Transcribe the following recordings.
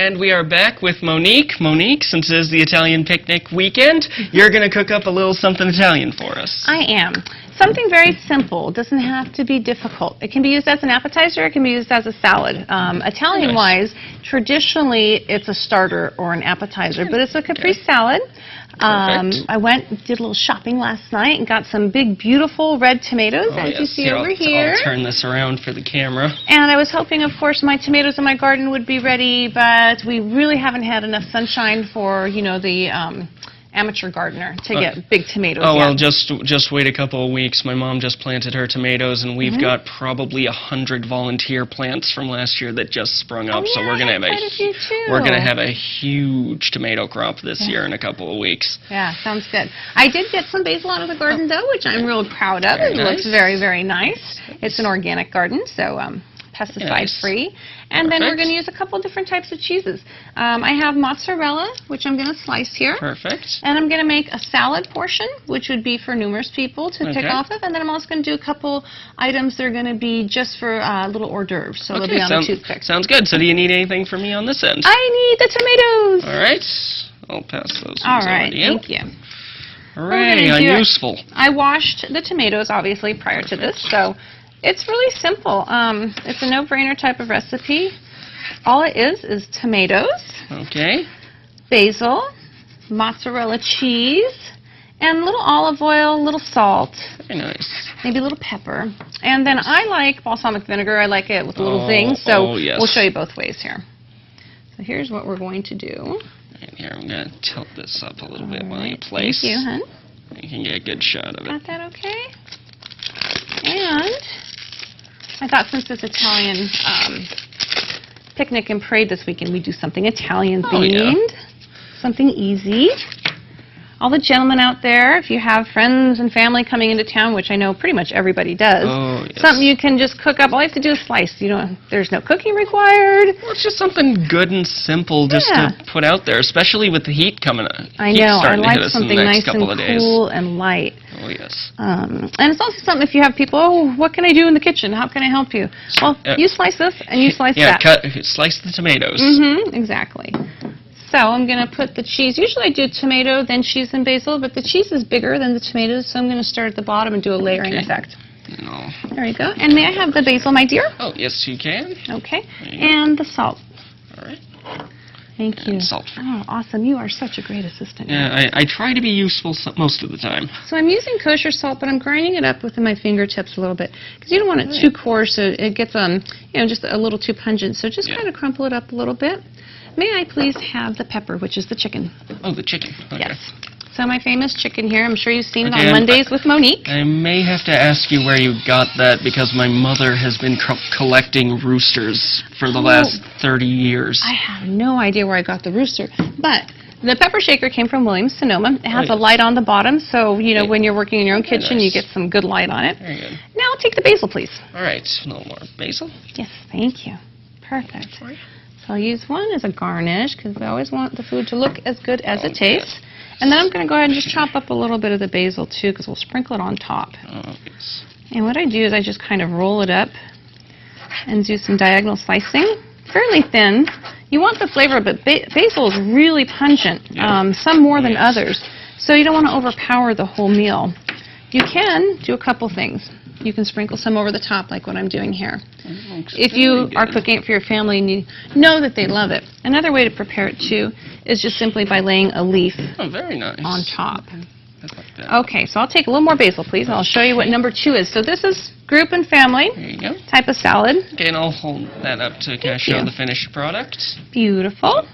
And we are back with Monique. Monique, since it is the Italian picnic weekend, you're going to cook up a little something Italian for us. I am. Something very simple. It doesn't have to be difficult. It can be used as an appetizer. It can be used as a salad. Italian-wise, traditionally, it's a starter or an appetizer, but it's a caprese salad. I did a little shopping last night and got some big, beautiful red tomatoes, as you see over here. I'll turn this around for the camera. And I was hoping, of course, my tomatoes in my garden would be ready, but we really haven't had enough sunshine for, you know, the amateur gardener to get big tomatoes. Oh, well, just wait a couple of weeks. My mom just planted her tomatoes, and we've got probably 100 volunteer plants from last year that just sprung up. So we're gonna have a huge tomato crop this year in a couple of weeks. Yeah, sounds good. I did get some basil out of the garden though, which I'm real proud of. It looks very, very nice. It's an organic garden, so pesticide-free. And then we're going to use a couple different types of cheeses. I have mozzarella, which I'm going to slice here. Perfect. And I'm going to make a salad portion, which would be for numerous people to pick off of. And then I'm also going to do a couple items that are going to be just for little hors d'oeuvres. So they'll be on a toothpick. Sounds good. So do you need anything from me on this end? I need the tomatoes. All right. I'll pass those All right. Thank you. Hooray, unuseful. I washed the tomatoes, obviously, prior to this, so it's really simple. It's a no-brainer type of recipe. All it is tomatoes, basil, mozzarella cheese, and a little olive oil, a little salt. Very nice. Maybe a little pepper. And then I like balsamic vinegar. I like it with a little zing, so we'll show you both ways here. So here's what we're going to do. Right here, I'm going to tilt this up a little bit while you place. Thank you, hon. You can get a good shot of it. Got that okay? And I thought since it's Italian picnic and parade this weekend, we do something Italian themed, something easy. All the gentlemen out there, if you have friends and family coming into town, which I know pretty much everybody does, something you can just cook up. All you have to do is slice. There's no cooking required. Well, it's just something good and simple just to put out there, especially with the heat coming up. I know. I like something nice and cool and light. Oh, yes. And it's also something if you have people, what can I do in the kitchen? How can I help you? Well, you slice this and you slice that. Slice the tomatoes. Exactly. So I'm going to put the cheese. Usually I do tomato, then cheese and basil, but the cheese is bigger than the tomatoes, so I'm going to start at the bottom and do a layering effect. There you go. And may I have the basil, my dear? Oh, yes, you can. Okay. And the salt. All right. Thank you. And salt. Oh, awesome. You are such a great assistant. Yeah, I try to be useful most of the time. So I'm using kosher salt, but I'm grinding it up within my fingertips a little bit because you don't want it too coarse, so it gets just a little too pungent. So just kind of crumple it up a little bit. May I please have the pepper, which is the chicken? Oh, the chicken. Okay. Yes. So my famous chicken here. I'm sure you've seen it on Mondays with Monique. I may have to ask you where you got that because my mother has been collecting roosters for the last 30 years. I have no idea where I got the rooster, but the pepper shaker came from Williams-Sonoma. It has a light on the bottom, so when you're working in your own kitchen, you get some good light on it. Very good. Now I'll take the basil, please. All right, a little more basil. Yes, thank you. Perfect. So I'll use one as a garnish because we always want the food to look as good as it tastes. And then I'm going to go ahead and just chop up a little bit of the basil too because we'll sprinkle it on top. And what I do is I just kind of roll it up and do some diagonal slicing, fairly thin. You want the flavor, but basil is really pungent, some more than others. So you don't want to overpower the whole meal. You can do a couple things. You can sprinkle some over the top like what I'm doing here. If you are cooking it for your family and you know that they love it. Another way to prepare it too is just simply by laying a leaf on top. Okay, so I'll take a little more basil, please, and I'll show you what number 2 is. So this is group and family type of salad. Okay, and I'll hold that up to kind of show the finished product. Beautiful.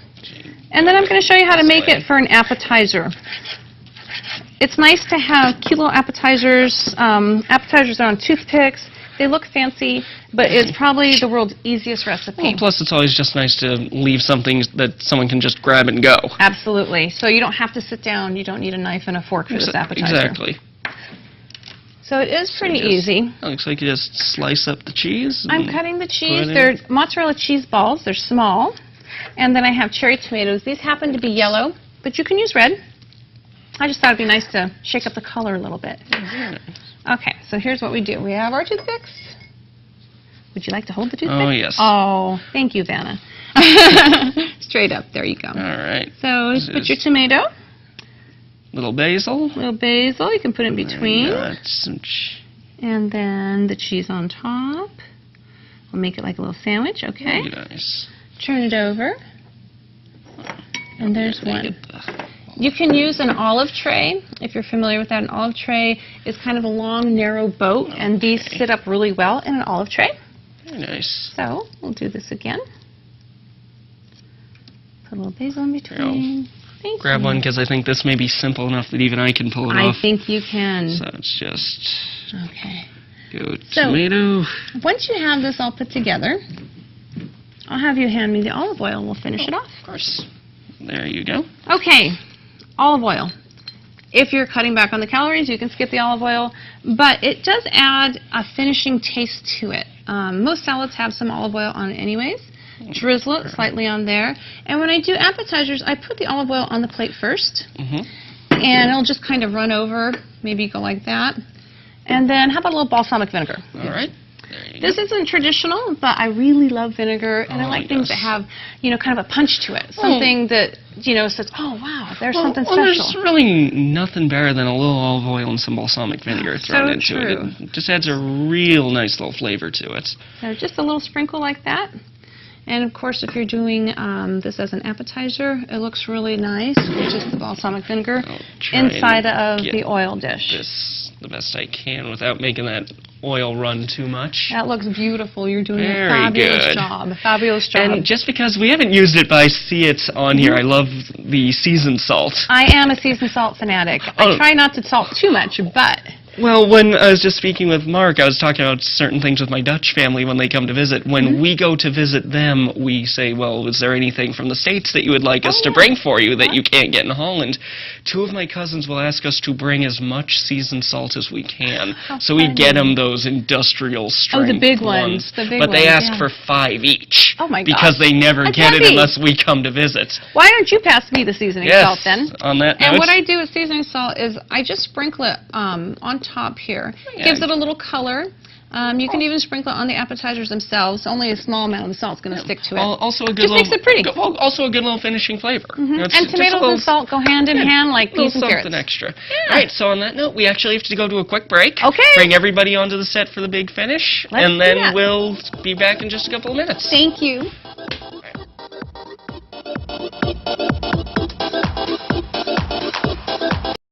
And then I'm going to show you how to make it for an appetizer. It's nice to have cute little appetizers. Appetizers are on toothpicks. They look fancy, but it's probably the world's easiest recipe. Well, plus it's always just nice to leave something that someone can just grab and go. Absolutely. So you don't have to sit down. You don't need a knife and a fork for this appetizer. Exactly. So it is pretty easy. It looks like you just slice up the cheese. I'm cutting the cheese. They're mozzarella cheese balls. They're small. And then I have cherry tomatoes. These happen to be yellow, but you can use red. I just thought it'd be nice to shake up the color a little bit. Okay, so here's what we do. We have our toothpicks. Would you like to hold the toothpick? Oh, yes. Oh, thank you, Vanna. Straight up. There you go. All right. So just put your tomato. Little basil. Little basil. You can put in between. Got some and then the cheese on top. We'll make it like a little sandwich. Okay. Very nice. Turn it over. And there's one. You can use an olive tray, if you're familiar with that. An olive tray is kind of a long, narrow boat, and these sit up really well in an olive tray. Very nice. So we'll do this again. Put a little basil in between. Thank Grab you. one, because I think this may be simple enough that even I can pull it off. I think you can. So it's just Okay. go So, tomato. Once you have this all put together, I'll have you hand me the olive oil and we'll finish it off. Of course. There you go. Okay, olive oil. If you're cutting back on the calories, you can skip the olive oil, but it does add a finishing taste to it. Most salads have some olive oil on it anyways. Drizzle it slightly on there. And when I do appetizers, I put the olive oil on the plate first, and it'll just kind of run over. Maybe go like that. And then how about a little balsamic vinegar? All right. This isn't traditional, but I really love vinegar, and I like things that have, kind of a punch to it. Something that, says, oh, wow, there's something special. There's really nothing better than a little olive oil and some balsamic vinegar thrown into it. It just adds a real nice little flavor to it. So just a little sprinkle like that. And, of course, if you're doing this as an appetizer, it looks really nice with just the balsamic vinegar inside of the oil dish. This the best I can without making that oil run too much. That looks beautiful. You're doing a fabulous job. A fabulous job. And just because we haven't used it, but I see it on here, I love the seasoned salt. I am a seasoned salt fanatic. I try not to salt too much, but... Well, when I was just speaking with Mark, I was talking about certain things with my Dutch family when they come to visit. When we go to visit them, we say, well, is there anything from the States that you would like us to bring for you that you can't get in Holland? Two of my cousins will ask us to bring as much seasoned salt as we can. So we get them those industrial strength the big ones. The big but they ones, ask for 5 each. Oh, my gosh. Because they never get it unless we come to visit. Why don't you pass me the seasoning salt then? On that note. And what I do with seasoning salt is I just sprinkle it on top here. Gives it a little color. You can even sprinkle it on the appetizers themselves. Only a small amount of the salt is going to stick to it. Also a good just makes it pretty. Also a good little finishing flavor. And tomatoes and salt go hand in hand like peas and carrots. Something extra. All right, so on that note, we actually have to go to a quick break. Okay. Bring everybody onto the set for the big finish. Let's and then we'll be back in just a couple of minutes. Thank you.